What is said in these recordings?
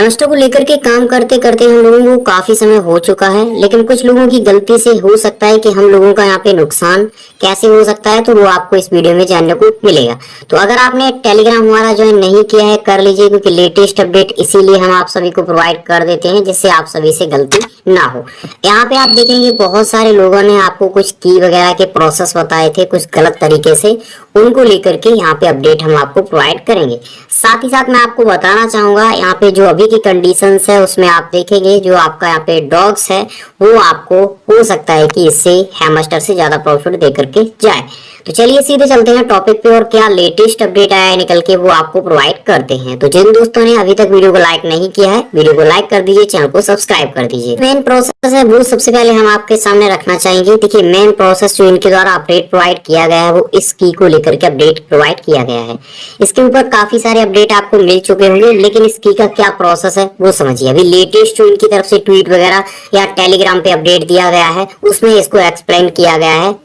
Hamster को लेकर के काम करते करते हम लोगों को काफी समय हो चुका है, लेकिन कुछ लोगों की गलती से हो सकता है कि हम लोगों का यहाँ पे नुकसान कैसे हो सकता है, तो वो आपको इस वीडियो में जानने को मिलेगा। तो अगर आपने टेलीग्राम हमारा ज्वाइन नहीं किया है कर लीजिए, क्योंकि लेटेस्ट अपडेट इसीलिए हम आप सभी को प्रोवाइड कर देते हैं जिससे आप सभी से गलती ना हो। यहाँ पे आप देखेंगे बहुत सारे लोगों ने आपको कुछ की वगैरह के प्रोसेस बताए थे कुछ गलत तरीके से, उनको लेकर के यहाँ पे अपडेट हम आपको प्रोवाइड करेंगे। साथ ही साथ मैं आपको बताना चाहूंगा यहाँ पे जो अभी की कंडीशंस है उसमें आप देखेंगे जो आपका यहाँ पे डॉग्स है वो आपको हो सकता है कि इससे हैमस्टर से ज्यादा प्रॉफिट दे करके जाए। तो चलिए सीधे चलते हैं टॉपिक पे और क्या लेटेस्ट अपडेट आया है निकल के वो आपको प्रोवाइड करते हैं। तो जिन दोस्तों ने अभी तक वीडियो को लाइक नहीं किया है वीडियो को लाइक कर दीजिए, चैनल को सब्सक्राइब कर दीजिए। मेन प्रोसेस है वो सबसे पहले हम आपके सामने रखना चाहेंगे। देखिए मेन प्रोसेस जो इनके द्वारा अपडेट प्रोवाइड किया गया है वो इस की को लेकर के अपडेट प्रोवाइड किया गया है। इसके ऊपर काफी सारे अपडेट आपको मिल चुके होंगे, लेकिन इस की का क्या प्रोसेस है वो समझिए। अभी लेटेस्ट जो इनकी तरफ से ट्वीट वगैरह या टेलीग्राम पे अपडेट दिया गया है उसमें इसको एक्सप्लेन किया गया है।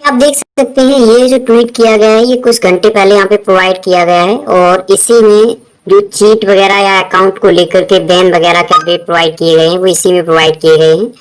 आप देख सकते हैं ये जो ट्वीट किया गया है ये कुछ घंटे पहले यहाँ पे प्रोवाइड किया गया है और इसी में जो चीट वगैरह या अकाउंट को लेकर के बैन वगैरह के अपडेट प्रोवाइड किए गए हैं वो इसी में प्रोवाइड किए गए हैं।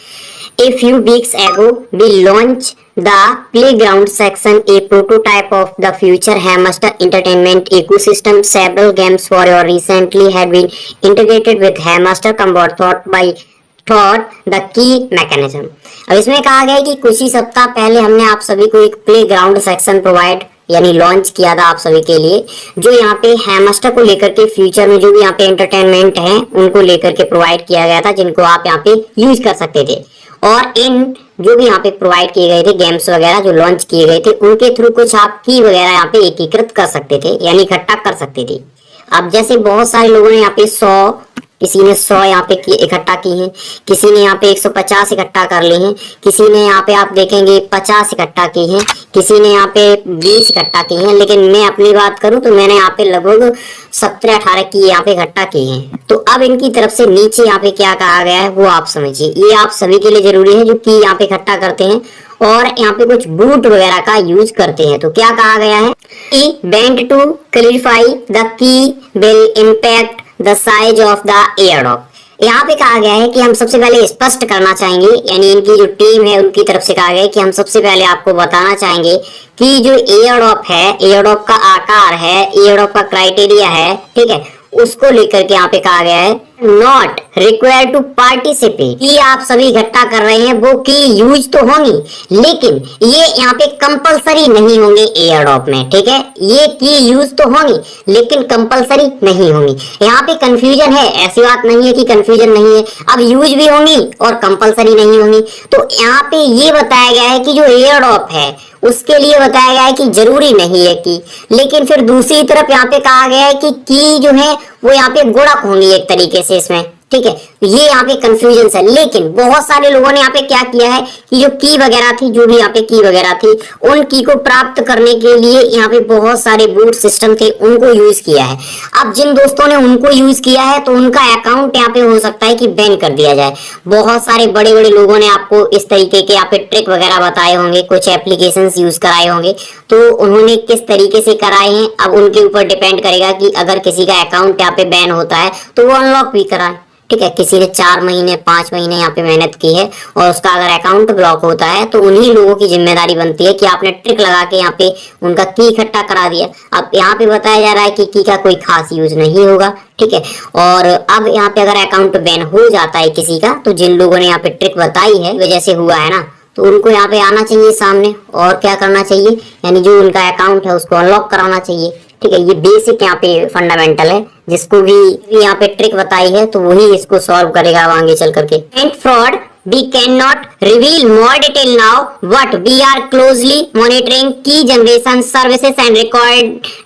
A few weeks ago, we launched the Playground section, a prototype of the future Hamster entertainment ecosystem. Several games for your recently had been integrated with Hamster Combat thought the key mechanism. अब इसमें कहा गया है कि कुछ ही सप्ताह पहले हमने आप सभी को एक प्ले ग्राउंड सेक्शन प्रोवाइड यानी लॉन्च किया था आप सभी के लिए, जो यहाँ पे हैमस्टर को लेकर के फ्यूचर में जो भी यहाँ पे एंटरटेनमेंट है उनको लेकर के प्रोवाइड किया गया था, जिनको आप यहाँ पे यूज कर सकते थे। और इन जो भी यहाँ पे प्रोवाइड किए गए थे गेम्स वगैरह जो लॉन्च किए गए थे उनके थ्रू कुछ आप की वगैरह यहाँ पे एकीकृत कर सकते थे यानी इकट्ठा कर सकते थे। अब जैसे बहुत सारे लोगों ने यहाँ पे 100 किसी ने 100 यहाँ पे इकट्ठा की हैं, किसी ने यहाँ पे 150 इकट्ठा कर ली हैं, किसी ने यहाँ पे आप देखेंगे 50 इकट्ठा की हैं, किसी ने यहाँ पे 20 इकट्ठा की हैं, लेकिन मैं अपनी बात करूं तो मैंने यहाँ पे लगभग 17-18 की यहाँ पे इकट्ठा की हैं। तो अब इनकी तरफ से नीचे यहाँ पे क्या कहा गया है वो आप समझिए। ये आप सभी के लिए जरूरी है जो की यहाँ पे इकट्ठा करते हैं और यहाँ पे कुछ बूट वगैरह का यूज करते हैं। तो क्या कहा गया है कि bent to clarify the key will impact the size of the airdrop. यहाँ पे कहा गया है कि हम सबसे पहले स्पष्ट करना चाहेंगे, यानी इनकी जो टीम है उनकी तरफ से कहा गया है कि हम सबसे पहले आपको बताना चाहेंगे कि जो एयरड्रॉप है, एयरड्रॉप का आकार है, एयरड्रॉप का क्राइटेरिया है, ठीक है, उसको लेकर के यहाँ पे कहा गया है नॉट रिक्वायर्ड टू पार्टिसिपेट। की आप सभी इकट्ठा कर रहे हैं वो की यूज तो होंगी, लेकिन ये यहाँ पे कंपलसरी नहीं होंगे एयरड्रॉप में, ठीक है। ये की यूज तो होंगी लेकिन कंपलसरी नहीं होंगी। यहाँ पे कंफ्यूजन है, ऐसी बात नहीं है कि कंफ्यूजन नहीं है। अब यूज भी होंगी और कंपलसरी नहीं होंगी। तो यहाँ पे ये बताया गया है कि जो एयरड्रॉप है उसके लिए बताया गया है कि जरूरी नहीं है की, लेकिन फिर दूसरी तरफ यहाँ पे कहा गया है कि की जो है वो यहाँ पे गुणक होंगी एक तरीके से इसमें, ठीक है। ये यहाँ पे कंफ्यूजन है, लेकिन बहुत सारे लोगों ने यहाँ पे क्या किया है कि जो की वगैरह थी, जो भी यहाँ पे की वगैरह थी, उन की को प्राप्त करने के लिए यहाँ पे बहुत सारे बूट सिस्टम थे उनको यूज किया है। अब जिन दोस्तों ने उनको यूज किया है तो उनका अकाउंट यहाँ पे हो सकता है कि बैन कर दिया जाए। बहुत सारे बड़े बड़े लोगों ने आपको इस तरीके के यहाँ पे ट्रिक वगैरह बताए होंगे, कुछ एप्लीकेशन यूज कराए होंगे, तो उन्होंने किस तरीके से कराए हैं अब उनके ऊपर डिपेंड करेगा कि अगर किसी का अकाउंट यहाँ पे बैन होता है तो वो अनलॉक भी कराए, ठीक है। किसी ने 4 महीने 5 महीने यहाँ पे मेहनत की है और उसका अगर अकाउंट ब्लॉक होता है तो उन्हीं लोगों की जिम्मेदारी बनती है कि आपने ट्रिक लगा के यहाँ पे उनका की इकट्ठा करा दिया। अब यहाँ पे बताया जा रहा है कि की का कोई खास यूज नहीं होगा, ठीक है। और अब यहाँ पे अगर अकाउंट बैन हो जाता है किसी का तो जिन लोगों ने यहाँ पे ट्रिक बताई है वजह से हुआ है ना, तो उनको यहाँ पे आना चाहिए सामने और क्या करना चाहिए, यानी जो उनका अकाउंट है उसको अनलॉक कराना चाहिए, ठीक है। ये बेसिक यहाँ पे फंडामेंटल है, जिसको भी यहाँ पे ट्रिक बताई है तो वही इसको सॉल्व करेगा आगे चल करके। And fraud we cannot reveal more detail now, but we are closely monitoring key generation services and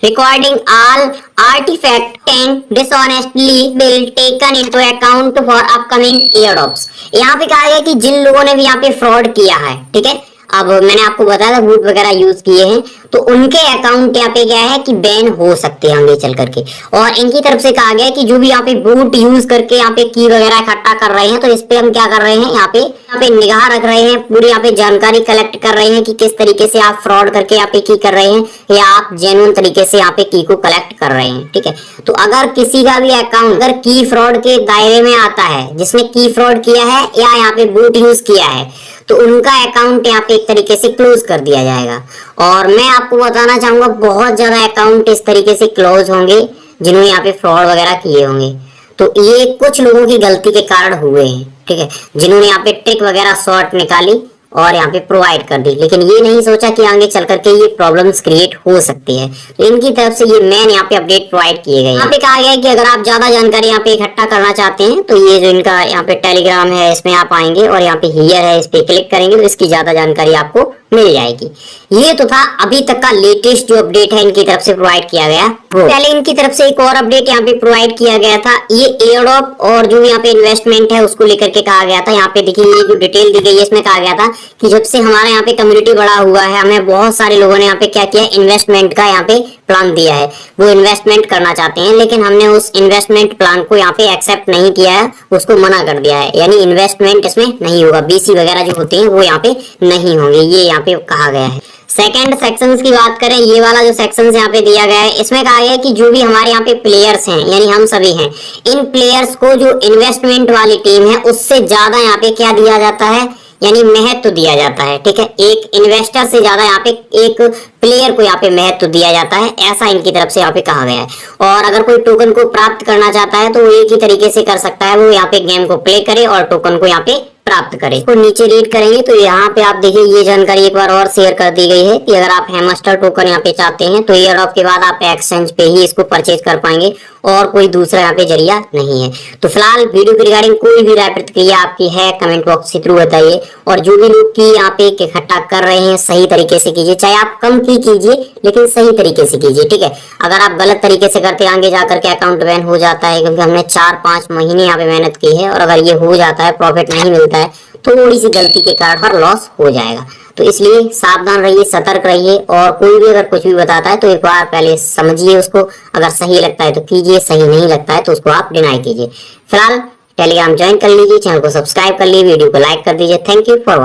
recording all artifact and dishonestly will taken into account for upcoming airdrops। यहाँ पे कहा गया कि जिन लोगों ने भी यहाँ पे फ्रॉड किया है, ठीक है, अब मैंने आपको बताया था बूट वगैरह यूज किए हैं, तो उनके अकाउंट यहाँ पे क्या है कि बैन हो सकते हैं आगे चल करके। और इनकी तरफ से कहा गया है कि जो भी यहाँ पे बूट यूज करके यहाँ पे की वगैरह इकट्ठा कर रहे हैं, तो इस पे हम क्या कर रहे हैं, यहाँ पे निगाह रख रहे हैं, पूरी यहाँ पे जानकारी कलेक्ट कर रहे हैं कि किस तरीके से आप फ्रॉड करके यहाँ पे की कर रहे हैं या आप जेन्युइन तरीके से यहाँ पे की को कलेक्ट कर रहे हैं। ठीक है, तो अगर किसी का भी अकाउंट अगर की फ्रॉड के दायरे में आता है, जिसने की फ्रॉड किया है या यहाँ पे बूट यूज किया है, तो उनका अकाउंट यहाँ पे एक तरीके से क्लोज कर दिया जाएगा। और मैं आपको बताना चाहूंगा बहुत ज्यादा अकाउंट इस तरीके से क्लोज होंगे जिन्होंने यहाँ पे फ्रॉड वगैरह किए होंगे। तो ये कुछ लोगों की गलती के कारण हुए हैं, ठीक है, जिन्होंने यहाँ पे ट्रिक वगैरह शॉर्ट निकाली और यहाँ पे प्रोवाइड कर दी, लेकिन ये नहीं सोचा कि आगे चल करके ये प्रॉब्लम्स क्रिएट हो सकती है। तो इनकी तरफ से ये मेन यहाँ पे अपडेट प्रोवाइड किए गए। यहाँ पे कहा गया है कि अगर आप ज्यादा जानकारी यहाँ पे इकट्ठा करना चाहते हैं, तो ये जो इनका यहाँ पे टेलीग्राम है इसमें आप आएंगे और यहाँ पे हियर है, इस पे क्लिक करेंगे तो इसकी ज्यादा जानकारी आपको मिल जाएगी। ये तो था अभी तक का लेटेस्ट जो अपडेट है इनकी तरफ से प्रोवाइड किया गया। पहले इनकी तरफ से एक और अपडेट यहाँ पे प्रोवाइड किया गया था, ये एयरड्रॉप और जो यहाँ पे इन्वेस्टमेंट है उसको लेकर के कहा गया था। यहाँ पे देखिए ये जो डिटेल दी गई है इसमें कहा गया था कि जब से हमारा यहाँ पे कम्युनिटी बड़ा हुआ है, हमें बहुत सारे लोगों ने यहाँ पे क्या किया, इन्वेस्टमेंट का यहाँ पे प्लान दिया है, वो इन्वेस्टमेंट करना चाहते हैं, लेकिन हमने उस इन्वेस्टमेंट प्लान को यहाँ पे एक्सेप्ट नहीं किया है, उसको मना कर दिया है, यानी इन्वेस्टमेंट इसमें नहीं होगा, बीसी वगैरह जो होते हैं वो यहाँ पे नहीं होंगे, ये यहाँ पे कहा गया है। सेकंड सेक्शंस की बात करें, ये वाला जो सेक्शन यहाँ पे दिया गया है इसमें कहा गया है कि जो भी हमारे यहाँ पे प्लेयर्स हैं, यानी हम सभी हैं, इन प्लेयर्स को जो इन्वेस्टमेंट वाली टीम है उससे ज्यादा यहाँ पे क्या दिया जाता है, यानी महत्व दिया जाता है। ठीक है, एक इन्वेस्टर से ज्यादा यहाँ पे एक प्लेयर को यहाँ पे महत्व दिया जाता है, ऐसा इनकी तरफ से यहाँ पे कहा गया है। और अगर कोई टोकन को प्राप्त करना चाहता है तो वो एक ही तरीके से कर सकता है, वो यहाँ पे गेम को प्ले करे और टोकन को यहाँ पे प्राप्त करें। तो नीचे रीड करेंगे तो यहाँ पे आप देखिए ये जानकारी एक बार और शेयर कर दी गई है कि अगर आप हैमस्टर टोकन यहाँ पे चाहते हैं तो एयर ऑफ के बाद आप एक्सचेंज पे ही इसको परचेज कर पाएंगे और कोई दूसरा यहाँ पे जरिया नहीं है। तो फिलहाल वीडियो के रिगार्डिंग कोई भी राय प्रतिक्रिया आपकी है कमेंट बॉक्स के थ्रू बताइए, और जो भी लोग की यहाँ पे इकट्ठा कर रहे हैं सही तरीके से कीजिए, चाहे आप कम की कीजिए लेकिन सही तरीके से कीजिए। ठीक है, अगर आप गलत तरीके से करते आगे जाकर के अकाउंट बैन हो जाता है, क्योंकि हमने 4-5 महीने यहाँ पे मेहनत की है और अगर ये हो जाता है, प्रॉफिट नहीं मिलता है, थोड़ी सी गलती के कारण हर लॉस हो जाएगा। तो इसलिए सावधान रहिए, सतर्क रहिए, और कोई भी अगर कुछ भी बताता है तो एक बार पहले समझिए उसको, अगर सही लगता है तो कीजिए, सही नहीं लगता है तो उसको आप डिनाई कीजिए। फिलहाल टेलीग्राम ज्वाइन कर लीजिए, चैनल को सब्सक्राइब कर लीजिए, वीडियो को लाइक कर दीजिए। Thank you for watching.